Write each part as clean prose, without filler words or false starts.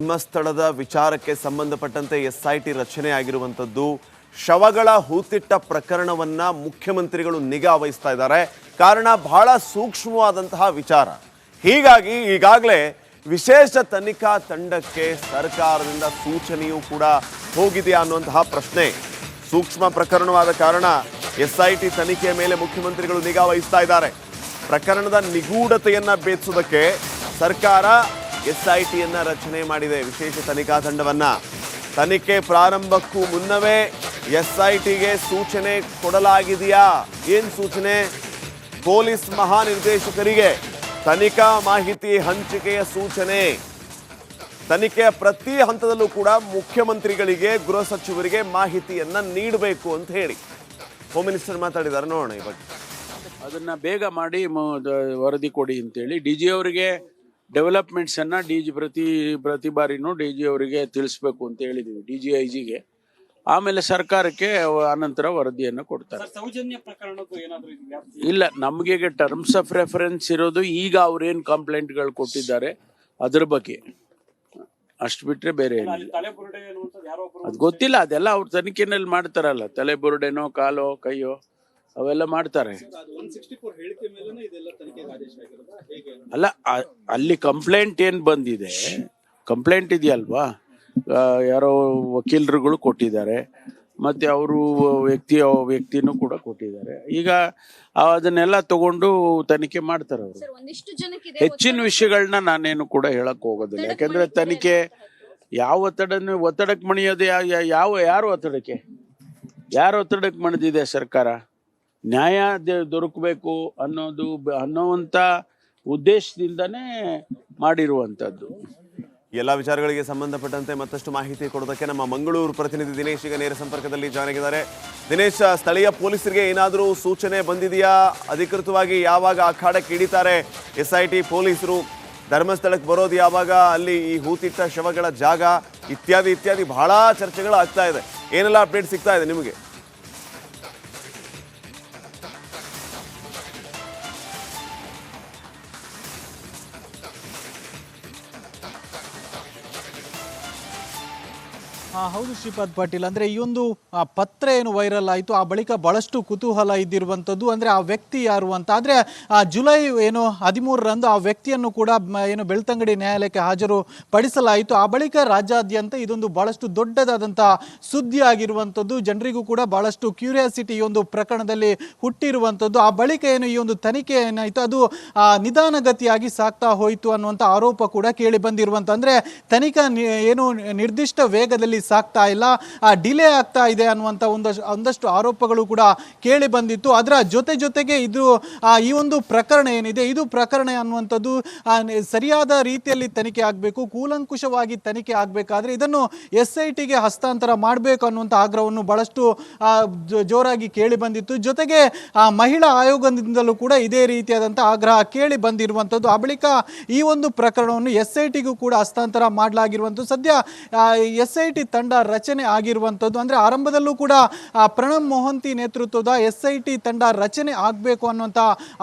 ಧರ್ಮಸ್ಥಳದ ವಿಚಾರಕ್ಕೆ ಸಂಬಂಧಪಟ್ಟಂತೆ ಎಸ್ಐಟಿ ರಚನೆ ಆಗಿರುವಂತದ್ದು ಶವಗಳ ಹೂತಿಟ್ಟ ಪ್ರಕರಣವನ್ನ ಮುಖ್ಯಮಂತ್ರಿಗಳು ನಿಗಾ ವಹಿಸ್ತಾ ಇದ್ದಾರೆ. ಕಾರಣ ಬಹಳ ಸೂಕ್ಷ್ಮವಾದಂತಹ ವಿಚಾರ. ಹೀಗಾಗಿ ಈಗಾಗಲೇ ವಿಶೇಷ ತನಿಖಾ ತಂಡಕ್ಕೆ ಸರ್ಕಾರದಿಂದ ಸೂಚನೆಯೂ ಕೂಡ ಹೋಗಿದೆಯಾ ಅನ್ನುವಂತಹ ಪ್ರಶ್ನೆ. ಸೂಕ್ಷ್ಮ ಪ್ರಕರಣವಾದ ಕಾರಣ ಎಸ್ಐಟಿ ತನಿಖೆಯ ಮೇಲೆ ಮುಖ್ಯಮಂತ್ರಿಗಳು ನಿಗಾ ವಹಿಸ್ತಾ ಇದ್ದಾರೆ. ಪ್ರಕರಣದ ನಿಗೂಢತೆಯನ್ನ ಭೇದಿಸುವುದಕ್ಕೆ ಸರ್ಕಾರ ಎಸ್ಐಟಿಯನ್ನ ರಚನೆ ಮಾಡಿದೆ, ವಿಶೇಷ ತನಿಖಾ ತಂಡವನ್ನ. ತನಿಖೆ ಪ್ರಾರಂಭಕ್ಕೂ ಮುನ್ನವೇ ಎಸ್ಐಟಿಗೆ ಸೂಚನೆ ಕೊಡಲಾಗಿದೆಯಾ? ಏನು ಸೂಚನೆ? ಪೊಲೀಸ್ ಮಹಾನಿರ್ದೇಶಕರಿಗೆ ತನಿಖಾ ಮಾಹಿತಿ ಹಂಚಿಕೆಯ ಸೂಚನೆ. ತನಿಖೆಯ ಪ್ರತಿ ಹಂತದಲ್ಲೂ ಕೂಡ ಮುಖ್ಯಮಂತ್ರಿಗಳಿಗೆ, ಗೃಹ ಸಚಿವರಿಗೆ ಮಾಹಿತಿಯನ್ನ ನೀಡಬೇಕು ಅಂತ ಹೇಳಿ ಹೋಮ್ ಮಿನಿಸ್ಟರ್ ಮಾತಾಡಿದ್ದಾರೆ. ನೋಡೋಣ ಈ ಬಗ್ಗೆ. ಅದನ್ನ ಬೇಗ ಮಾಡಿ ವರದಿ ಕೊಡಿ ಅಂತೇಳಿ ಡಿಜಿ ಅವರಿಗೆ ಡೆವಲಪ್ಮೆಂಟ್ಸ್ ಅನ್ನ ಪ್ರತಿ ಬಾರಿನೂ ಡಿಜಿ ಅವರಿಗೆ ತಿಳಿಸ್ಬೇಕು ಅಂತ ಹೇಳಿದೀವಿ, ಡಿಜಿ ಐಜಿಗೆ. ಆಮೇಲೆ ಸರ್ಕಾರಕ್ಕೆ ಅನಂತರ ವರದಿಯನ್ನು ಕೊಡ್ತಾರೆ. ಇಲ್ಲ, ನಮಗೆ ಟರ್ಮ್ಸ್ ಆಫ್ ರೆಫರೆನ್ಸ್ ಇರೋದು ಈಗ ಅವ್ರೇನ್ ಕಂಪ್ಲೇಂಟ್ಗಳು ಕೊಟ್ಟಿದ್ದಾರೆ ಅದ್ರ ಬಗ್ಗೆ, ಅಷ್ಟು ಬಿಟ್ರೆ ಬೇರೆ ಏನಿಲ್ಲ. ಅದು ಗೊತ್ತಿಲ್ಲ, ಅದೆಲ್ಲ ಅವ್ರ ತನಿಖೆನಲ್ಲಿ ಮಾಡ್ತಾರಲ್ಲ, ತಲೆ ಬುರುಡೆನೋ ಕಾಲೋ ಕೈಯೋ ಅವೆಲ್ಲ ಮಾಡ್ತಾರೆ. ಅಲ್ಲ, ಅಲ್ಲಿ ಕಂಪ್ಲೇಂಟ್ ಏನ್ ಬಂದಿದೆ, ಕಂಪ್ಲೇಂಟ್ ಇದೆಯಲ್ವಾ, ಯಾರೋ ವಕೀಲರುಗಳು ಕೊಟ್ಟಿದ್ದಾರೆ, ಮತ್ತೆ ಅವರು ವ್ಯಕ್ತಿನೂ ಕೂಡ ಕೊಟ್ಟಿದ್ದಾರೆ. ಈಗ ಅದನ್ನೆಲ್ಲ ತಗೊಂಡು ತನಿಖೆ ಮಾಡ್ತಾರೆ ಅವರು. ಹೆಚ್ಚಿನ ವಿಷಯಗಳನ್ನ ನಾನೇನು ಕೂಡ ಹೇಳಕ್ ಹೋಗೋದಿಲ್ಲ, ಯಾಕಂದ್ರೆ ತನಿಖೆ ಯಾವ ಒತ್ತಡಕ್ಕೆ ಮಣಿಯೋದು, ಯಾರು ಒತ್ತಡಕ್ಕೆ ಮಣಿದಿದೆ ಸರ್ಕಾರ? ನ್ಯಾಯ ದೊರಕಬೇಕು ಅನ್ನೋವಂಥ ಉದ್ದೇಶದಿಂದನೇ ಮಾಡಿರುವಂಥದ್ದು. ಎಲ್ಲ ವಿಚಾರಗಳಿಗೆ ಸಂಬಂಧಪಟ್ಟಂತೆ ಮತ್ತಷ್ಟು ಮಾಹಿತಿ ಕೊಡೋದಕ್ಕೆ ನಮ್ಮ ಮಂಗಳೂರು ಪ್ರತಿನಿಧಿ ದಿನೇಶ್ ಈಗ ನೇರ ಸಂಪರ್ಕದಲ್ಲಿ ಜಾಯ್ನ್ ಆಗಿದ್ದಾರೆ. ದಿನೇಶ್, ಸ್ಥಳೀಯ ಪೊಲೀಸರಿಗೆ ಏನಾದರೂ ಸೂಚನೆ ಬಂದಿದೆಯಾ? ಅಧಿಕೃತವಾಗಿ ಯಾವಾಗ ಅಖಾಡಕ್ಕೆ ಹಿಡಿತಾರೆ ಎಸ್ಐಟಿ ಪೊಲೀಸರು? ಧರ್ಮಸ್ಥಳಕ್ಕೆ ಬರೋದು ಯಾವಾಗ? ಅಲ್ಲಿ ಈ ಹೂತಿಟ್ಟ ಶವಗಳ ಜಾಗ ಇತ್ಯಾದಿ ಬಹಳ ಚರ್ಚೆಗಳು ಆಗ್ತಾ ಇದೆ. ಏನೆಲ್ಲ ಅಪ್ಡೇಟ್ ಸಿಗ್ತಾ ಇದೆ ನಿಮಗೆ? ಹೌದು ಶ್ರೀಪಾದ್ ಪಾಟೀಲ್, ಅಂದರೆ ಈ ಒಂದು ಪತ್ರ ಏನು ವೈರಲ್ ಆಯಿತು, ಆ ಬಳಿಕ ಬಹಳಷ್ಟು ಕುತೂಹಲ ಇದ್ದಿರುವಂಥದ್ದು. ಅಂದರೆ ಆ ವ್ಯಕ್ತಿ ಯಾರು ಅಂತ. ಆದರೆ ಜುಲೈ 13ರಂದು ಆ ವ್ಯಕ್ತಿಯನ್ನು ಕೂಡ ಬೆಳ್ತಂಗಡಿ ನ್ಯಾಯಾಲಯಕ್ಕೆ ಹಾಜರು ಪಡಿಸಲಾಯಿತು. ಆ ಬಳಿಕ ರಾಜ್ಯಾದ್ಯಂತ ಇದೊಂದು ಬಹಳಷ್ಟು ದೊಡ್ಡದಾದಂಥ ಸುದ್ದಿ ಆಗಿರುವಂಥದ್ದು. ಜನರಿಗೂ ಕೂಡ ಬಹಳಷ್ಟು ಕ್ಯೂರಿಯಾಸಿಟಿ ಈ ಒಂದು ಪ್ರಕರಣದಲ್ಲಿ ಹುಟ್ಟಿರುವಂಥದ್ದು. ಆ ಬಳಿಕ ಈ ಒಂದು ತನಿಖೆ ಏನಾಯಿತು, ಅದು ನಿಧಾನಗತಿಯಾಗಿ ಸಾಗ್ತಾ ಹೋಯಿತು ಅನ್ನುವಂಥ ಆರೋಪ ಕೂಡ ಕೇಳಿ ಬಂದಿರುವಂಥ. ಅಂದರೆ ತನಿಖಾ ನಿರ್ದಿಷ್ಟ ವೇಗದಲ್ಲಿ ಸಾಗ್ತಾ ಇಲ್ಲ, ಡಿಲೇ ಆಗ್ತಾ ಇದೆ ಅನ್ನುವಂಥ ಒಂದಷ್ಟು ಆರೋಪಗಳು ಕೂಡ ಕೇಳಿ ಬಂದಿತ್ತು. ಅದರ ಜೊತೆಗೆ ಇದು ಈ ಒಂದು ಪ್ರಕರಣ ಏನಿದೆ, ಇದು ಪ್ರಕರಣ ಅನ್ನುವಂಥದ್ದು ಸರಿಯಾದ ರೀತಿಯಲ್ಲಿ ತನಿಖೆ ಆಗಬೇಕು, ಕೂಲಂಕುಷವಾಗಿ ತನಿಖೆ ಆಗಬೇಕಾದ್ರೆ ಇದನ್ನು ಎಸ್ಐಟಿಗೆ ಹಸ್ತಾಂತರ ಮಾಡಬೇಕು ಅನ್ನುವಂಥ ಆಗ್ರಹವನ್ನು ಬಹಳಷ್ಟು ಜೋರಾಗಿ ಕೇಳಿ ಬಂದಿತ್ತು. ಜೊತೆಗೆ ಮಹಿಳಾ ಆಯೋಗದಿಂದಲೂ ಕೂಡ ಇದೇ ರೀತಿಯಾದಂಥ ಆಗ್ರಹ ಕೇಳಿ ಬಂದಿರುವಂಥದ್ದು. ಆ ಬಳಿಕ ಈ ಒಂದು ಪ್ರಕರಣವನ್ನು ಎಸ್ಐಟಿಗೂ ಕೂಡ ಹಸ್ತಾಂತರ ಮಾಡಲಾಗಿರುವಂಥದ್ದು. ಸದ್ಯ ಎಸ್ಐಟಿ ತಂಡ ರಚನೆ ಆಗಿರುವಂಥದ್ದು. ಅಂದರೆ ಆರಂಭದಲ್ಲೂ ಕೂಡ ಪ್ರಣಬ್ ಮೊಹಂತಿ ನೇತೃತ್ವದ ಎಸ್ಐಟಿ ತಂಡ ರಚನೆ ಆಗಬೇಕು ಅನ್ನುವಂಥ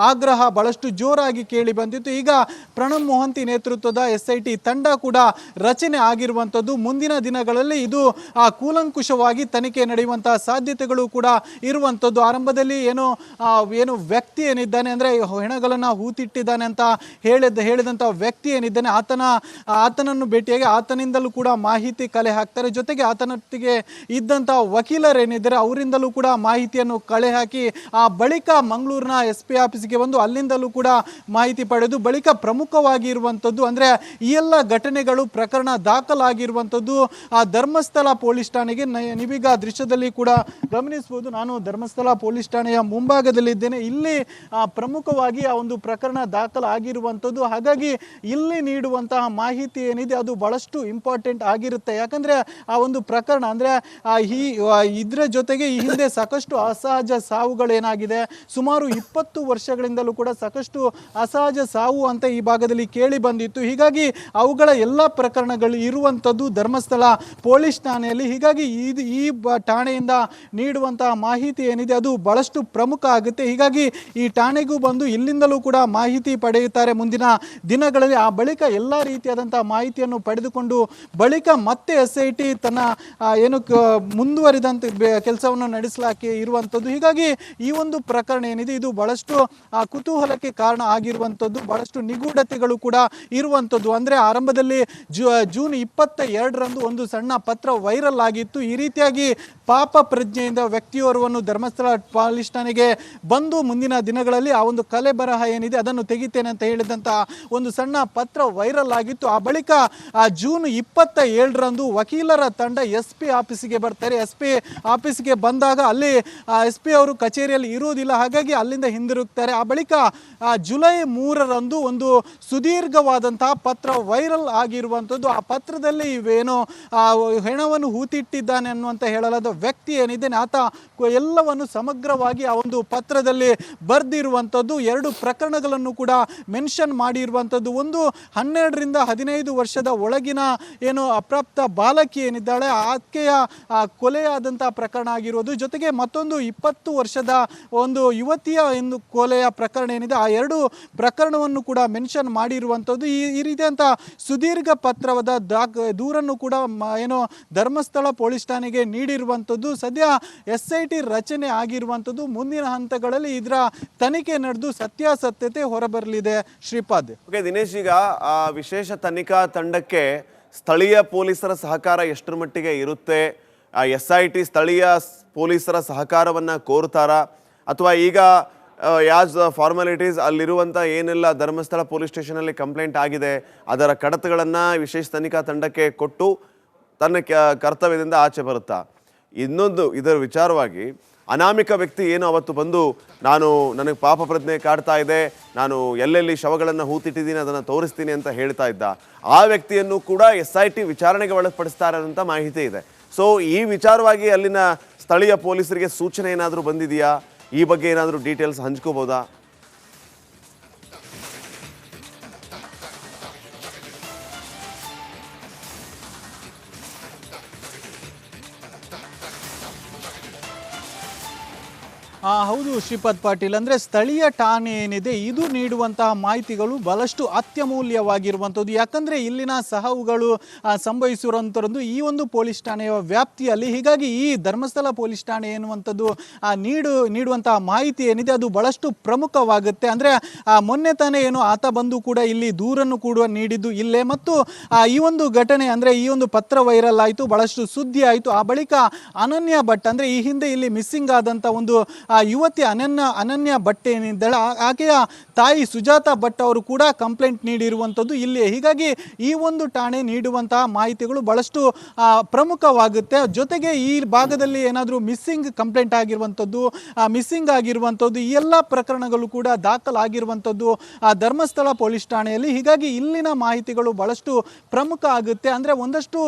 ಆಗ್ರಹ ಬಹಳಷ್ಟು ಜೋರಾಗಿ ಕೇಳಿ ಬಂದಿತ್ತು. ಈಗ ಪ್ರಣಬ್ ಮೊಹಂತಿ ನೇತೃತ್ವದ ಎಸ್ಐಟಿ ತಂಡ ಕೂಡ ರಚನೆ ಆಗಿರುವಂಥದ್ದು. ಮುಂದಿನ ದಿನಗಳಲ್ಲಿ ಇದು ಕೂಲಂಕುಷವಾಗಿ ತನಿಖೆ ನಡೆಯುವಂತಹ ಸಾಧ್ಯತೆಗಳು ಕೂಡ ಇರುವಂಥದ್ದು. ಆರಂಭದಲ್ಲಿ ಏನು ವ್ಯಕ್ತಿ ಏನಿದ್ದಾನೆ, ಅಂದರೆ ಹೆಣಗಳನ್ನು ಹೂತಿಟ್ಟಿದ್ದಾನೆ ಅಂತ ಹೇಳಿದಂಥ ವ್ಯಕ್ತಿ ಏನಿದ್ದಾನೆ, ಆತನನ್ನು ಭೇಟಿಯಾಗಿ ಆತನಿಂದಲೂ ಕೂಡ ಮಾಹಿತಿ ಕಲೆ ಹಾಕ್ತಾರೆ. ಜೊತೆಗೆ ಆತನೊಟ್ಟಿಗೆ ಇದ್ದಂಥ ವಕೀಲರೇನಿದ್ದಾರೆ ಅವರಿಂದಲೂ ಕೂಡ ಮಾಹಿತಿಯನ್ನು ಕಲೆ ಹಾಕಿ ಆ ಬಳಿಕ ಮಂಗಳೂರಿನ SP ಆಫೀಸ್ಗೆ ಬಂದು ಅಲ್ಲಿಂದಲೂ ಕೂಡ ಮಾಹಿತಿ ಪಡೆದು ಬಳಿಕ ಪ್ರಮುಖವಾಗಿ ಇರುವಂಥದ್ದು, ಅಂದರೆ ಈ ಎಲ್ಲ ಘಟನೆಗಳು ಪ್ರಕರಣ ದಾಖಲಾಗಿರುವಂಥದ್ದು ಆ ಧರ್ಮಸ್ಥಳ ಪೊಲೀಸ್ ಠಾಣೆಗೆ. ನೀವೀಗ ದೃಶ್ಯದಲ್ಲಿ ಕೂಡ ಗಮನಿಸಬಹುದು, ನಾನು ಧರ್ಮಸ್ಥಳ ಪೊಲೀಸ್ ಠಾಣೆಯ ಮುಂಭಾಗದಲ್ಲಿದ್ದೇನೆ. ಇಲ್ಲಿ ಪ್ರಮುಖವಾಗಿ ಆ ಒಂದು ಪ್ರಕರಣ ದಾಖಲಾಗಿರುವಂಥದ್ದು. ಹಾಗಾಗಿ ಇಲ್ಲಿ ನೀಡುವಂತಹ ಮಾಹಿತಿ ಏನಿದೆ ಅದು ಬಹಳಷ್ಟು ಇಂಪಾರ್ಟೆಂಟ್ ಆಗಿರುತ್ತೆ. ಯಾಕಂದರೆ ಆ ಒಂದು ಪ್ರಕರಣ ಅಂದರೆ ಇದರ ಜೊತೆಗೆ ಈ ಹಿಂದೆ ಸಾಕಷ್ಟು ಅಸಹಜ ಸಾವುಗಳೇನಾಗಿದೆ, ಸುಮಾರು 20 ವರ್ಷಗಳಿಂದಲೂ ಕೂಡ ಸಾಕಷ್ಟು ಅಸಹಜ ಸಾವು ಅಂತ ಈ ಭಾಗದಲ್ಲಿ ಕೇಳಿ ಬಂದಿತ್ತು. ಹೀಗಾಗಿ ಅವುಗಳ ಎಲ್ಲ ಪ್ರಕರಣಗಳು ಇರುವಂಥದ್ದು ಧರ್ಮಸ್ಥಳ ಪೊಲೀಸ್ ಠಾಣೆಯಲ್ಲಿ. ಹೀಗಾಗಿ ಈ ಠಾಣೆಯಿಂದ ನೀಡುವಂತಹ ಮಾಹಿತಿ ಏನಿದೆ ಅದು ಬಹಳಷ್ಟು ಪ್ರಮುಖ ಆಗುತ್ತೆ. ಹೀಗಾಗಿ ಈ ಠಾಣೆಗೂ ಬಂದು ಇಲ್ಲಿಂದಲೂ ಕೂಡ ಮಾಹಿತಿ ಪಡೆಯುತ್ತಾರೆ ಮುಂದಿನ ದಿನಗಳಲ್ಲಿ. ಆ ಬಳಿಕ ಎಲ್ಲ ರೀತಿಯಾದಂತಹ ಮಾಹಿತಿಯನ್ನು ಪಡೆದುಕೊಂಡು ಬಳಿಕ ಮತ್ತೆ SIT ತನ್ನ ಮುಂದುವರಿದಂತ ಕೆಲಸವನ್ನು ನಡೆಸಲಾಕೆ ಇರುವಂಥದ್ದು. ಹೀಗಾಗಿ ಈ ಒಂದು ಪ್ರಕರಣ ಏನಿದೆ ಇದು ಬಹಳಷ್ಟು ಕುತೂಹಲಕ್ಕೆ ಕಾರಣ ಆಗಿರುವಂಥದ್ದು, ಬಹಳಷ್ಟು ನಿಗೂಢತೆಗಳು ಕೂಡ ಇರುವಂಥದ್ದು. ಅಂದರೆ ಆರಂಭದಲ್ಲಿ ಜೂನ್ 22ರಂದು ಒಂದು ಸಣ್ಣ ಪತ್ರ ವೈರಲ್ ಆಗಿತ್ತು. ಈ ರೀತಿಯಾಗಿ ಪಾಪ ಪ್ರಜ್ಞೆಯಿಂದ ವ್ಯಕ್ತಿಯೋರ್ವನು ಧರ್ಮಸ್ಥಳ ಪೊಲೀಸ್ ಠಾಣೆಗೆ ಬಂದು ಮುಂದಿನ ದಿನಗಳಲ್ಲಿ ಆ ಒಂದು ಕಲೆ ಬರಹ ಏನಿದೆ ಅದನ್ನು ತೆಗಿತೇನೆ ಅಂತ ಹೇಳಿದಂಥ ಒಂದು ಸಣ್ಣ ಪತ್ರ ವೈರಲ್ ಆಗಿತ್ತು. ಆ ಬಳಿಕ ಜೂನ್ 27ರಂದು ವಕೀಲರ ತಂಡ SP ಆಫೀಸಿಗೆ ಬರ್ತಾರೆ. SP ಆಫೀಸಿಗೆ ಬಂದಾಗ ಅಲ್ಲಿ SP ಅವರು ಕಚೇರಿಯಲ್ಲಿ ಇರುವುದಿಲ್ಲ, ಹಾಗಾಗಿ ಅಲ್ಲಿಂದ ಹಿಂದಿರುಗ್ತಾರೆ. ಆ ಬಳಿಕ ಜುಲೈ 3ರಂದು ಒಂದು ಸುದೀರ್ಘವಾದಂತಹ ಪತ್ರ ವೈರಲ್ ಆಗಿರುವಂಥದ್ದು. ಆ ಪತ್ರದಲ್ಲಿ ಇವೇನು ಹೆಣವನ್ನು ಹೂತಿಟ್ಟಿದ್ದಾನೆ ಅನ್ನುವಂತ ಹೇಳಲಾದ ವ್ಯಕ್ತಿ ಏನಿದೆ ಆತ ಎಲ್ಲವನ್ನು ಸಮಗ್ರವಾಗಿ ಆ ಒಂದು ಪತ್ರದಲ್ಲಿ ಬರೆದಿರುವಂಥದ್ದು. 2 ಪ್ರಕರಣಗಳನ್ನು ಕೂಡ ಮೆನ್ಷನ್ ಮಾಡಿರುವಂಥದ್ದು. ಒಂದು 12ರಿಂದ 15 ವರ್ಷದ ಒಳಗಿನ ಅಪ್ರಾಪ್ತ ಬಾಲಕಿ ಏನಿದ್ದಾಳೆ ಆಕೆಯ ಕೊಲೆಯಾದಂತಹ ಪ್ರಕರಣ ಆಗಿರೋದು, ಜೊತೆಗೆ ಮತ್ತೊಂದು 20 ವರ್ಷದ ಒಂದು ಯುವತಿಯ ಒಂದು ಕೊಲೆಯ ಪ್ರಕರಣ ಏನಿದೆ ಆ 2 ಪ್ರಕರಣವನ್ನು ಕೂಡ ಮೆನ್ಷನ್ ಮಾಡಿರುವಂಥದ್ದು. ಈ ರೀತಿಯಂತ ಸುದೀರ್ಘ ಪತ್ರವಾದ ದೂರನ್ನು ಕೂಡ ಧರ್ಮಸ್ಥಳ ಪೊಲೀಸ್ ಠಾಣೆಗೆ ನೀಡಿರುವಂಥದ್ದು. ಸದ್ಯ SIT ರಚನೆ ಆಗಿರುವಂಥದ್ದು. ಮುಂದಿನ ಹಂತಗಳಲ್ಲಿ ಇದರ ತನಿಖೆ ನಡೆದು ಸತ್ಯಾಸತ್ಯತೆ ಹೊರಬರಲಿದೆ. ಶ್ರೀಪಾದ್. ಓಕೆ ದಿನೇಶ್, ಈಗ ಆ ವಿಶೇಷ ತನಿಖಾ ತಂಡಕ್ಕೆ ಸ್ಥಳೀಯ ಪೊಲೀಸರ ಸಹಕಾರ ಎಷ್ಟರ ಮಟ್ಟಿಗೆ ಇರುತ್ತೆ? SIT ಸ್ಥಳೀಯ ಪೊಲೀಸರ ಸಹಕಾರವನ್ನ ಕೋರ್ತಾರಾ ಅಥವಾ ಈಗ ಯಾಸ್ ಫಾರ್ಮಾಲಿಟೀಸ್ ಅಲ್ಲಿರುವಂಥ ಏನೆಲ್ಲ ಧರ್ಮಸ್ಥಳ ಪೊಲೀಸ್ ಸ್ಟೇಷನಲ್ಲಿ ಕಂಪ್ಲೇಂಟ್ ಆಗಿದೆ ಅದರ ಕಡತಗಳನ್ನು ವಿಶೇಷ ತನಿಖಾ ತಂಡಕ್ಕೆ ಕೊಟ್ಟು ತನ್ನ ಕರ್ತವ್ಯದಿಂದ ಆಚೆ ಬರುತ್ತಾ? ಇನ್ನೊಂದು ಇದರ ವಿಚಾರವಾಗಿ ಅನಾಮಿಕ ವ್ಯಕ್ತಿ ಏನು ಅವತ್ತು ಬಂದು ನನಗೆ ಪಾಪ ಪ್ರಜ್ಞೆ ಕಾಡ್ತಾ ಇದೆ, ನಾನು ಎಲ್ಲೆಲ್ಲಿ ಶವಗಳನ್ನು ಹೂತಿಟ್ಟಿದ್ದೀನಿ ಅದನ್ನು ತೋರಿಸ್ತೀನಿ ಅಂತ ಹೇಳ್ತಾ ಇದ್ದ ಆ ವ್ಯಕ್ತಿಯನ್ನು ಕೂಡ SIT ವಿಚಾರಣೆಗೆ ಒಳಪಡಿಸ್ತಾರೆ ಅಂತ ಮಾಹಿತಿ ಇದೆ. ಸೊ ಈ ವಿಚಾರವಾಗಿ ಅಲ್ಲಿನ ಸ್ಥಳೀಯ ಪೊಲೀಸರಿಗೆ ಸೂಚನೆ ಏನಾದರೂ ಬಂದಿದೆಯಾ? ಈ ಬಗ್ಗೆ ಏನಾದರೂ ಡೀಟೇಲ್ಸ್ ಹಂಚ್ಕೋಬೋದಾ? ಹೌದು ಶ್ರೀಪಾದ್ ಪಾಟೀಲ್, ಅಂದರೆ ಸ್ಥಳೀಯ ಠಾಣೆ ಏನಿದೆ ಇದು ನೀಡುವಂತಹ ಮಾಹಿತಿಗಳು ಬಹಳಷ್ಟು ಅತ್ಯಮೂಲ್ಯವಾಗಿರುವಂಥದ್ದು. ಯಾಕಂದರೆ ಇಲ್ಲಿನ ಸಾವುಗಳು ಸಂಭವಿಸಿರುವಂಥದ್ದು ಈ ಒಂದು ಪೊಲೀಸ್ ಠಾಣೆಯ ವ್ಯಾಪ್ತಿಯಲ್ಲಿ. ಹೀಗಾಗಿ ಈ ಧರ್ಮಸ್ಥಳ ಪೊಲೀಸ್ ಠಾಣೆ ಎನ್ನುವಂಥದ್ದು ನೀಡುವಂತಹ ಮಾಹಿತಿ ಏನಿದೆ ಅದು ಬಹಳಷ್ಟು ಪ್ರಮುಖವಾಗುತ್ತೆ. ಅಂದರೆ ಮೊನ್ನೆ ತಾನೇ ಆತ ಬಂದು ಕೂಡ ಇಲ್ಲಿ ದೂರನ್ನು ಕೂಡ ನೀಡಿದ್ದು ಇಲ್ಲೇ, ಮತ್ತು ಈ ಒಂದು ಘಟನೆ ಅಂದರೆ ಈ ಒಂದು ಪತ್ರ ವೈರಲ್ ಆಯಿತು, ಬಹಳಷ್ಟು ಸುದ್ದಿ ಆಯಿತು. ಆ ಬಳಿಕ ಅನನ್ಯ ಭಟ್ ಅಂದರೆ ಈ ಹಿಂದೆ ಇಲ್ಲಿ ಮಿಸ್ಸಿಂಗ್ ಆದಂಥ ಒಂದು ಯುವತಿ ಅನನ್ಯ ಭಟ್ ಏನಿದ್ದಾಳೆ ಆಕೆಯ ತಾಯಿ ಸುಜಾತಾ ಭಟ್ ಅವರು ಕೂಡ ಕಂಪ್ಲೇಂಟ್ ನೀಡಿರುವಂಥದ್ದು ಇಲ್ಲಿ. ಹೀಗಾಗಿ ಈ ಒಂದು ಠಾಣೆ ನೀಡುವಂತಹ ಮಾಹಿತಿಗಳು ಬಹಳಷ್ಟು ಪ್ರಮುಖವಾಗುತ್ತೆ. ಜೊತೆಗೆ ಈ ಭಾಗದಲ್ಲಿ ಏನಾದರೂ ಮಿಸ್ಸಿಂಗ್ ಕಂಪ್ಲೇಂಟ್ ಮಿಸ್ಸಿಂಗ್ ಆಗಿರುವಂಥದ್ದು ಈ ಎಲ್ಲ ಪ್ರಕರಣಗಳು ಕೂಡ ದಾಖಲಾಗಿರುವಂಥದ್ದು ಧರ್ಮಸ್ಥಳ ಪೊಲೀಸ್ ಠಾಣೆಯಲ್ಲಿ. ಹೀಗಾಗಿ ಇಲ್ಲಿನ ಮಾಹಿತಿಗಳು ಬಹಳಷ್ಟು ಪ್ರಮುಖ ಆಗುತ್ತೆ. ಅಂದರೆ ಒಂದಷ್ಟು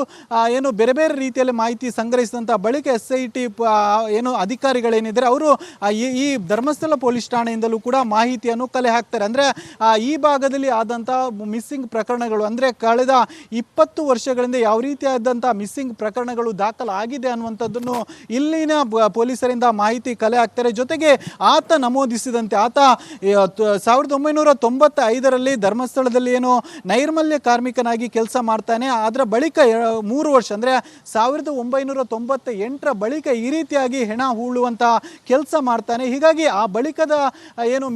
ಬೇರೆ ಬೇರೆ ರೀತಿಯಲ್ಲಿ ಮಾಹಿತಿ ಸಂಗ್ರಹಿಸಿದಂಥ ಬಳಿಕ SIT ಅಧಿಕಾರಿಗಳೇನಿದ್ದಾರೆ ಅವರು ಈ ಧರ್ಮಸ್ಥಳ ಪೊಲೀಸ್ ಠಾಣೆಯಿಂದಲೂ ಕೂಡ ಮಾಹಿತಿಯನ್ನು ಕಲೆ ಹಾಕ್ತಾರೆ. ಅಂದರೆ ಈ ಭಾಗದಲ್ಲಿ ಆದಂಥ ಮಿಸ್ಸಿಂಗ್ ಪ್ರಕರಣಗಳು ಅಂದರೆ ಕಳೆದ 20 ವರ್ಷಗಳಿಂದ ಯಾವ ರೀತಿಯಾದಂಥ ಮಿಸ್ಸಿಂಗ್ ಪ್ರಕರಣಗಳು ದಾಖಲಾಗಿದೆ ಅನ್ನುವಂಥದ್ದನ್ನು ಇಲ್ಲಿನ ಪೊಲೀಸರಿಂದ ಮಾಹಿತಿ ಕಲೆ ಹಾಕ್ತಾರೆ. ಜೊತೆಗೆ ಆತ ನಮೂದಿಸಿದಂತೆ ಆತ 1995ರಲ್ಲಿ ಧರ್ಮಸ್ಥಳದಲ್ಲಿ ನೈರ್ಮಲ್ಯ ಕಾರ್ಮಿಕನಾಗಿ ಕೆಲಸ ಮಾಡ್ತಾನೆ. ಅದರ ಬಳಿಕ 3 ವರ್ಷ ಅಂದರೆ 1998ರ ಬಳಿಕ ಈ ರೀತಿಯಾಗಿ ಹೆಣ ಹೂಳುವಂಥ ಕೆಲಸ ಮಾಡ್ತಾನೆ. ಹೀಗಾಗಿ ಆ ಬಳಿಕದ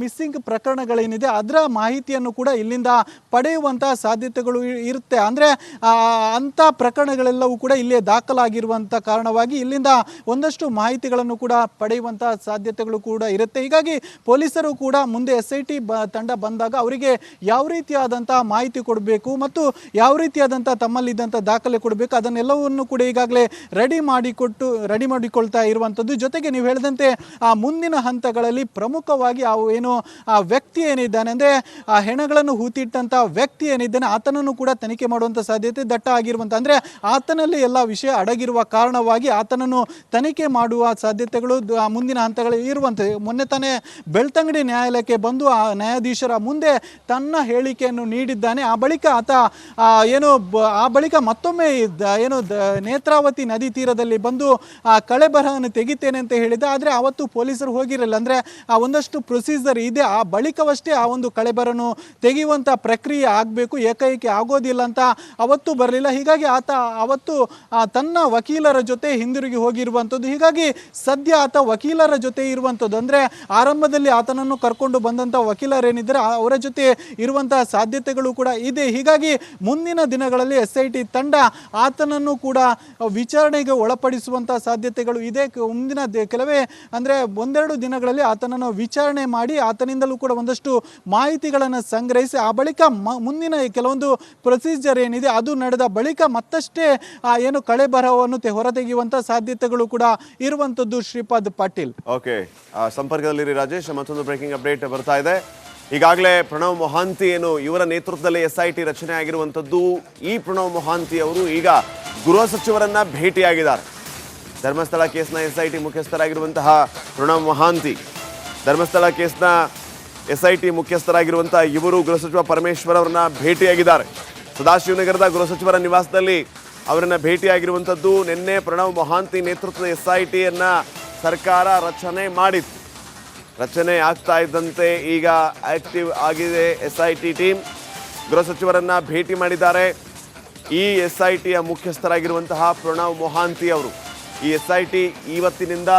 ಮಿಸ್ಸಿಂಗ್ ಪ್ರಕರಣಗಳೇನಿದೆ ಅದರ ಮಾಹಿತಿಯನ್ನು ಕೂಡ ಇಲ್ಲಿಂದ ಪಡೆಯುವಂತಹ ಸಾಧ್ಯತೆಗಳು ಇರುತ್ತೆ. ಅಂದರೆ ಅಂಥ ಪ್ರಕರಣಗಳೆಲ್ಲವೂ ಕೂಡ ಇಲ್ಲೇ ದಾಖಲಾಗಿರುವಂಥ ಕಾರಣವಾಗಿ ಇಲ್ಲಿಂದ ಒಂದಷ್ಟು ಮಾಹಿತಿಗಳನ್ನು ಕೂಡ ಪಡೆಯುವಂತಹ ಸಾಧ್ಯತೆಗಳು ಕೂಡ ಇರುತ್ತೆ. ಹೀಗಾಗಿ ಪೊಲೀಸರು ಕೂಡ ಮುಂದೆ SIT ತಂಡ ಬಂದಾಗ ಅವರಿಗೆ ಯಾವ ರೀತಿಯಾದಂಥ ಮಾಹಿತಿ ಕೊಡಬೇಕು ಮತ್ತು ಯಾವ ರೀತಿಯಾದಂಥ ತಮ್ಮಲ್ಲಿದ್ದಂಥ ದಾಖಲೆ ಕೊಡಬೇಕು ಅದನ್ನೆಲ್ಲವನ್ನು ಕೂಡ ಈಗಾಗಲೇ ರೆಡಿ ಮಾಡಿಕೊಳ್ತಾ ಇರುವಂಥದ್ದು. ಜೊತೆಗೆ ನೀವು ಹೇಳಿದಂತೆ ಮುಂದಿನ ಹಂತಗಳಲ್ಲಿ ಪ್ರಮುಖವಾಗಿ ಆ ವ್ಯಕ್ತಿ ಏನಿದ್ದಾನೆ ಅಂದರೆ ಆ ಹೆಣಗಳನ್ನು ಹೂತಿಟ್ಟಂಥ ವ್ಯಕ್ತಿ ಏನಿದ್ದಾನೆ ಆತನನ್ನು ಕೂಡ ತನಿಖೆ ಮಾಡುವಂಥ ಸಾಧ್ಯತೆ ದಟ್ಟ ಆಗಿರುವಂಥ, ಅಂದರೆ ಆತನಲ್ಲಿ ಎಲ್ಲ ವಿಷಯ ಅಡಗಿರುವ ಕಾರಣವಾಗಿ ಆತನನ್ನು ತನಿಖೆ ಮಾಡುವ ಸಾಧ್ಯತೆಗಳು ಮುಂದಿನ ಹಂತಗಳಲ್ಲಿ ಇರುವಂಥದ್ದು. ಮೊನ್ನೆ ತಾನೇ ಬೆಳ್ತಂಗಡಿ ನ್ಯಾಯಾಲಯಕ್ಕೆ ಬಂದು ಆ ನ್ಯಾಯಾಧೀಶರ ಮುಂದೆ ತನ್ನ ಹೇಳಿಕೆಯನ್ನು ನೀಡಿದ್ದಾನೆ. ಆ ಬಳಿಕ ಆತ ಮತ್ತೊಮ್ಮೆ ನೇತ್ರಾವತಿ ನದಿ ತೀರದಲ್ಲಿ ಬಂದು ಆ ಕಳೆಬರಹವನ್ನು ತೆಗಿತೇನೆ ಅಂತ ಹೇಳಿದ. ಆದರೆ ಅವತ್ತು ಪೊಲೀಸರು ಹೋಗಿರಲಿಲ್ಲ, ಅಂದರೆ ಆ ಒಂದಷ್ಟು ಪ್ರೊಸೀಜರ್ ಇದೆ, ಆ ಬಳಿಕವಷ್ಟೇ ಆ ಒಂದು ಕಳೆಬರನ್ನು ತೆಗೆಯುವಂಥ ಪ್ರಕ್ರಿಯೆ ಆಗಬೇಕು, ಏಕೈಕಿ ಆಗೋದಿಲ್ಲ ಅಂತ ಅವತ್ತು ಬರಲಿಲ್ಲ. ಹೀಗಾಗಿ ಆತ ಅವತ್ತು ತನ್ನ ವಕೀಲರ ಜೊತೆ ಹಿಂದಿರುಗಿ ಹೋಗಿರುವಂಥದ್ದು. ಹೀಗಾಗಿ ಸದ್ಯ ಆತ ವಕೀಲರ ಜೊತೆ ಇರುವಂಥದ್ದು, ಅಂದರೆ ಆರಂಭದಲ್ಲಿ ಆತನನ್ನು ಕರ್ಕೊಂಡು ಬಂದಂಥ ವಕೀಲರೇನಿದ್ದಾರೆ ಅವರ ಜೊತೆ ಇರುವಂತಹ ಸಾಧ್ಯತೆಗಳು ಕೂಡ ಇದೆ. ಹೀಗಾಗಿ ಮುಂದಿನ ದಿನಗಳಲ್ಲಿ SIT ತಂಡ ಆತನನ್ನು ಕೂಡ ವಿಚಾರಣೆಗೆ ಒಳಪಡಿಸುವಂತಹ ಸಾಧ್ಯತೆಗಳು ಇದೆ. ಮುಂದಿನ ಕೆಲವೇ ಅಂದರೆ ಒಂದೆರಡು ದಿನಗಳಲ್ಲಿ ಆತನನ್ನು ವಿಚಾರಣೆ ಮಾಡಿ ಆತನಿಂದಲೂ ಕೂಡ ಒಂದಷ್ಟು ಮಾಹಿತಿಗಳನ್ನು ಸಂಗ್ರಹಿಸಿ ಆ ಬಳಿಕ ಮುಂದಿನ ಕೆಲವೊಂದು ಪ್ರೊಸೀಜರ್ ಏನಿದೆ ಅದು ನಡೆದ ಬಳಿಕ ಮತ್ತಷ್ಟೇ ಕಳೆಬರಹವನ್ನು ಹೊರತೆಗೆಯುವಂಥ ಸಾಧ್ಯತೆಗಳು ಕೂಡ ಇರುವಂಥದ್ದು. ಶ್ರೀಪಾದ್ ಪಾಟೀಲ್, ಓಕೆ, ಸಂಪರ್ಕದಲ್ಲಿರಿ ರಾಜೇಶ್. ಮತ್ತೊಂದು ಬ್ರೇಕಿಂಗ್ ಅಪ್ಡೇಟ್ ಬರ್ತಾ ಇದೆ. ಈಗಾಗಲೇ ಪ್ರಣವ್ ಮೊಹಾಂತಿ ಇವರ ನೇತೃತ್ವದಲ್ಲಿ SIT ರಚನೆ ಆಗಿರುವಂಥದ್ದು. ಈ ಪ್ರಣವ್ ಮೊಹಾಂತಿ ಅವರು ಈಗ ಗೃಹ ಸಚಿವರನ್ನ ಭೇಟಿಯಾಗಿದ್ದಾರೆ. ಧರ್ಮಸ್ಥಳ ಕೇಸ್ನ SIT ಮುಖ್ಯಸ್ಥರಾಗಿರುವಂತಹ ಪ್ರಣವ್ ಮೊಹಾಂತಿ, ಧರ್ಮಸ್ಥಳ ಕೇಸ್ನ SIT ಮುಖ್ಯಸ್ಥರಾಗಿರುವಂತಹ ಇವರು ಗೃಹ ಸಚಿವ ಪರಮೇಶ್ವರ್ ಅವರನ್ನ ಭೇಟಿಯಾಗಿದ್ದಾರೆ. ಸದಾಶಿವನಗರದ ಗೃಹ ಸಚಿವರ ನಿವಾಸದಲ್ಲಿ ಅವರನ್ನ ಭೇಟಿಯಾಗಿರುವಂಥದ್ದು. ನಿನ್ನೆ ಪ್ರಣವ್ ಮೊಹಾಂತಿ ನೇತೃತ್ವದ SITಯನ್ನ ಸರ್ಕಾರ ರಚನೆ ಮಾಡಿತ್ತು. ರಚನೆ ಆಗ್ತಾ ಇದ್ದಂತೆ ಈಗ ಆಕ್ಟಿವ್ ಆಗಿದೆ SIT ಟೀಮ್. ಗೃಹ ಸಚಿವರನ್ನ ಭೇಟಿ ಮಾಡಿದ್ದಾರೆ. ಈ SITಯ ಮುಖ್ಯಸ್ಥರಾಗಿರುವಂತಹ ಪ್ರಣವ್ ಮೊಹಾಂತಿ ಅವರು ಈ SIT ಇವತ್ತಿನಿಂದ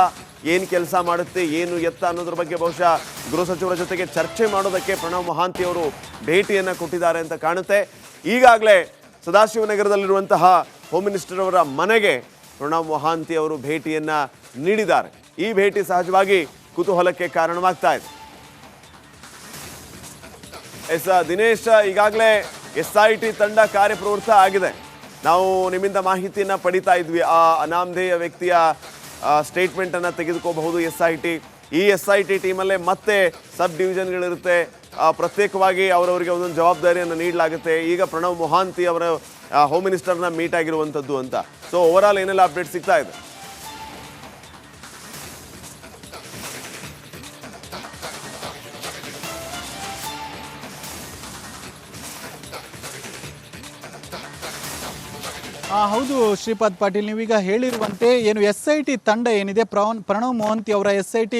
ಏನು ಕೆಲಸ ಮಾಡುತ್ತೆ, ಏನು ಎತ್ತ ಅನ್ನೋದ್ರ ಬಗ್ಗೆ ಬಹುಶಃ ಗೃಹ ಸಚಿವರ ಜೊತೆಗೆ ಚರ್ಚೆ ಮಾಡೋದಕ್ಕೆ ಪ್ರಣವ್ ಮೊಹಾಂತಿ ಅವರು ಭೇಟಿಯನ್ನು ಕೊಟ್ಟಿದ್ದಾರೆ ಅಂತ ಕಾಣುತ್ತೆ. ಈಗಾಗಲೇ ಸದಾಶಿವನಗರದಲ್ಲಿರುವಂತಹ ಹೋಮ್ ಮಿನಿಸ್ಟರ್ ಅವರ ಮನೆಗೆ ಪ್ರಣವ್ ಮೊಹಾಂತಿ ಅವರು ಭೇಟಿಯನ್ನು ನೀಡಿದ್ದಾರೆ. ಈ ಭೇಟಿ ಸಹಜವಾಗಿ ಕುತೂಹಲಕ್ಕೆ ಕಾರಣವಾಗ್ತಾ ಇದೆ. ದಿನೇಶ್, ಈಗಾಗಲೇ SIT ತಂಡ ಕಾರ್ಯಪ್ರವೃತ್ತ ಆಗಿದೆ. ನಾವು ನಿಮ್ಮಿಂದ ಮಾಹಿತಿಯನ್ನು ಪಡಿತಾ ಇದ್ವಿ. ಆ ಅನಾಮಧೇಯ ವ್ಯಕ್ತಿಯ ಸ್ಟೇಟ್ಮೆಂಟನ್ನು ತೆಗೆದುಕೋಬಹುದು SIT. ಈ SIT ಟೀಮಲ್ಲೇ ಮತ್ತೆ ಸಬ್ ಡಿವಿಷನ್ಗಳಿರುತ್ತೆ, ಪ್ರತ್ಯೇಕವಾಗಿ ಅವರವರಿಗೆ ಒಂದೊಂದು ಜವಾಬ್ದಾರಿಯನ್ನು ನೀಡಲಾಗುತ್ತೆ. ಈಗ ಪ್ರಣವ್ ಮೊಹಾಂತಿ ಅವರ ಹೋಮ್ ಮಿನಿಸ್ಟರ್ನ ಮೀಟ್ ಆಗಿರುವಂಥದ್ದು ಅಂತ. ಸೊ ಓವರಾಲ್ ಏನೆಲ್ಲ ಅಪ್ಡೇಟ್ ಸಿಗ್ತಾ ಇದೆ? ಹೌದು ಶ್ರೀಪಾದ್ ಪಾಟೀಲ್, ನೀವೀಗ ಹೇಳಿರುವಂತೆ SIT ತಂಡ ಏನಿದೆ, ಪ್ರಣವ್ ಮೊಹಾಂತಿ ಅವರ SIT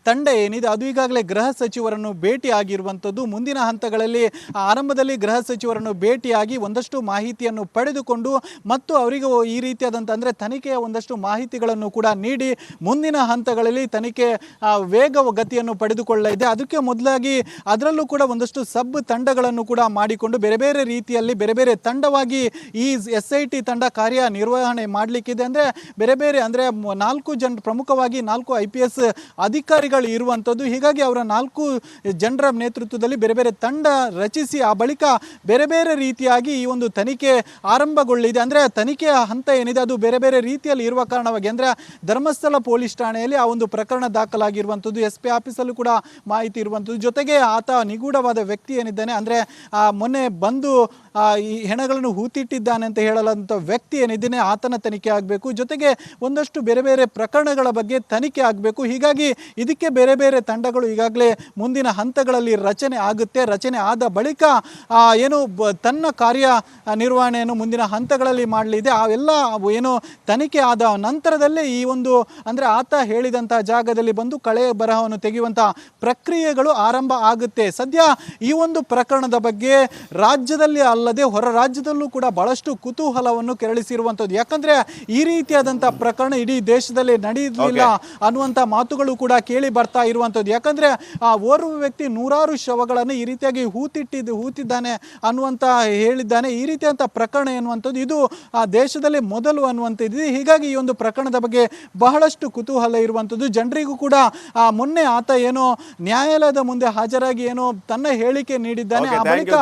ತಂಡ ಏನಿದೆ ಅದು ಈಗಾಗಲೇ ಗೃಹ ಸಚಿವರನ್ನು ಭೇಟಿ ಆಗಿರುವಂಥದ್ದು. ಮುಂದಿನ ಹಂತಗಳಲ್ಲಿ ಆರಂಭದಲ್ಲಿ ಗೃಹ ಸಚಿವರನ್ನು ಭೇಟಿಯಾಗಿ ಒಂದಷ್ಟು ಮಾಹಿತಿಯನ್ನು ಪಡೆದುಕೊಂಡು ಮತ್ತು ಅವರಿಗೆ ಈ ರೀತಿಯಾದಂಥ ಅಂದರೆ ತನಿಖೆಯ ಒಂದಷ್ಟು ಮಾಹಿತಿಗಳನ್ನು ಕೂಡ ನೀಡಿ ಮುಂದಿನ ಹಂತಗಳಲ್ಲಿ ತನಿಖೆ ವೇಗಗತಿಯನ್ನು ಪಡೆದುಕೊಳ್ಳಲಿದೆ. ಅದಕ್ಕೆ ಮೊದಲಾಗಿ ಅದರಲ್ಲೂ ಕೂಡ ಒಂದಷ್ಟು ಸಬ್ ತಂಡಗಳನ್ನು ಕೂಡ ಮಾಡಿಕೊಂಡು ಬೇರೆ ಬೇರೆ ರೀತಿಯಲ್ಲಿ ಬೇರೆ ಬೇರೆ ತಂಡವಾಗಿ ಈ SIT ತಂಡ ಕಾರ್ಯನಿರ್ವಹಣೆ ಮಾಡಲಿಕ್ಕಿದೆ. ಅಂದರೆ ಬೇರೆ ಬೇರೆ ಅಂದರೆ 4 ಪ್ರಮುಖವಾಗಿ 4 IPS ಅಧಿಕಾರಿಗಳು ಇರುವಂಥದ್ದು. ಹೀಗಾಗಿ ಅವರ 4 ಜನರ ನೇತೃತ್ವದಲ್ಲಿ ಬೇರೆ ಬೇರೆ ತಂಡ ರಚಿಸಿ ಆ ಬಳಿಕ ಬೇರೆ ಬೇರೆ ರೀತಿಯಾಗಿ ಈ ಒಂದು ತನಿಖೆ ಆರಂಭಗೊಳ್ಳಿದೆ. ಅಂದರೆ ತನಿಖೆಯ ಹಂತ ಏನಿದೆ ಅದು ಬೇರೆ ಬೇರೆ ರೀತಿಯಲ್ಲಿ ಇರುವ ಕಾರಣವಾಗಿ ಅಂದರೆ ಧರ್ಮಸ್ಥಳ ಪೊಲೀಸ್ ಠಾಣೆಯಲ್ಲಿ ಆ ಒಂದು ಪ್ರಕರಣ ದಾಖಲಾಗಿರುವಂಥದ್ದು, SP ಆಫೀಸಲ್ಲೂ ಕೂಡ ಮಾಹಿತಿ ಇರುವಂಥದ್ದು. ಜೊತೆಗೆ ಆತ ನಿಗೂಢವಾದ ವ್ಯಕ್ತಿ ಏನಿದ್ದಾನೆ ಅಂದರೆ ಮೊನ್ನೆ ಬಂದು ಈ ಹೆಣಗಳನ್ನು ಹೂತಿಟ್ಟಿದ್ದಾನೆ ಅಂತ ಹೇಳಲಾದಂಥ ವ್ಯಕ್ತಿ ಏನಿದ್ದಾನೆ ಆತನ ತನಿಖೆ ಆಗಬೇಕು. ಜೊತೆಗೆ ಒಂದಷ್ಟು ಬೇರೆ ಬೇರೆ ಪ್ರಕರಣಗಳ ಬಗ್ಗೆ ತನಿಖೆ ಆಗಬೇಕು. ಹೀಗಾಗಿ ಇದಕ್ಕೆ ಬೇರೆ ಬೇರೆ ತಂಡಗಳು ಈಗಾಗಲೇ ಮುಂದಿನ ಹಂತಗಳಲ್ಲಿ ರಚನೆ ಆಗುತ್ತೆ. ರಚನೆ ಆದ ಬಳಿಕ ತನ್ನ ಕಾರ್ಯ ನಿರ್ವಹಣೆಯನ್ನು ಮುಂದಿನ ಹಂತಗಳಲ್ಲಿ ಮಾಡಲಿದೆ. ಅವೆಲ್ಲ ತನಿಖೆ ಆದ ನಂತರದಲ್ಲೇ ಈ ಒಂದು ಅಂದರೆ ಆತ ಹೇಳಿದಂಥ ಜಾಗದಲ್ಲಿ ಬಂದು ಕಳೆ ಬರಹವನ್ನು ತೆಗೆಯುವಂಥ ಪ್ರಕ್ರಿಯೆಗಳು ಆರಂಭ ಆಗುತ್ತೆ. ಸದ್ಯ ಈ ಒಂದು ಪ್ರಕರಣದ ಬಗ್ಗೆ ರಾಜ್ಯದಲ್ಲಿ ಅಲ್ಲದೆ ಹೊರ ರಾಜ್ಯದಲ್ಲೂ ಕೂಡ ಬಹಳಷ್ಟು ಕುತೂಹಲವನ್ನು ಕೆರಳಿಸಿರುವಂಥದ್ದು. ಯಾಕಂದ್ರೆ ಈ ರೀತಿಯಾದಂಥ ಪ್ರಕರಣ ಇಡೀ ದೇಶದಲ್ಲಿ ನಡೆಯಲಿಲ್ಲ ಅನ್ನುವಂಥ ಮಾತುಗಳು ಕೂಡ ಕೇಳಿ ಬರ್ತಾ ಇರುವಂಥದ್ದು. ಯಾಕಂದ್ರೆ ಓರ್ವ ವ್ಯಕ್ತಿ 100 ಶವಗಳನ್ನು ಈ ರೀತಿಯಾಗಿ ಹೂತಿದ್ದಾನೆ ಅನ್ನುವಂಥ ಹೇಳಿದ್ದಾನೆ. ಈ ರೀತಿಯಾದಂಥ ಪ್ರಕರಣ ಎನ್ನುವಂಥದ್ದು ಇದು ದೇಶದಲ್ಲಿ ಮೊದಲು ಅನ್ನುವಂಥದ್ದು. ಹೀಗಾಗಿ ಈ ಒಂದು ಪ್ರಕರಣದ ಬಗ್ಗೆ ಬಹಳಷ್ಟು ಕುತೂಹಲ ಇರುವಂಥದ್ದು. ಜನರಿಗೂ ಕೂಡ ಮೊನ್ನೆ ಆತ ನ್ಯಾಯಾಲಯದ ಮುಂದೆ ಹಾಜರಾಗಿ ತನ್ನ ಹೇಳಿಕೆ ನೀಡಿದ್ದಾನೆ. ಆ ಬಳಿಕ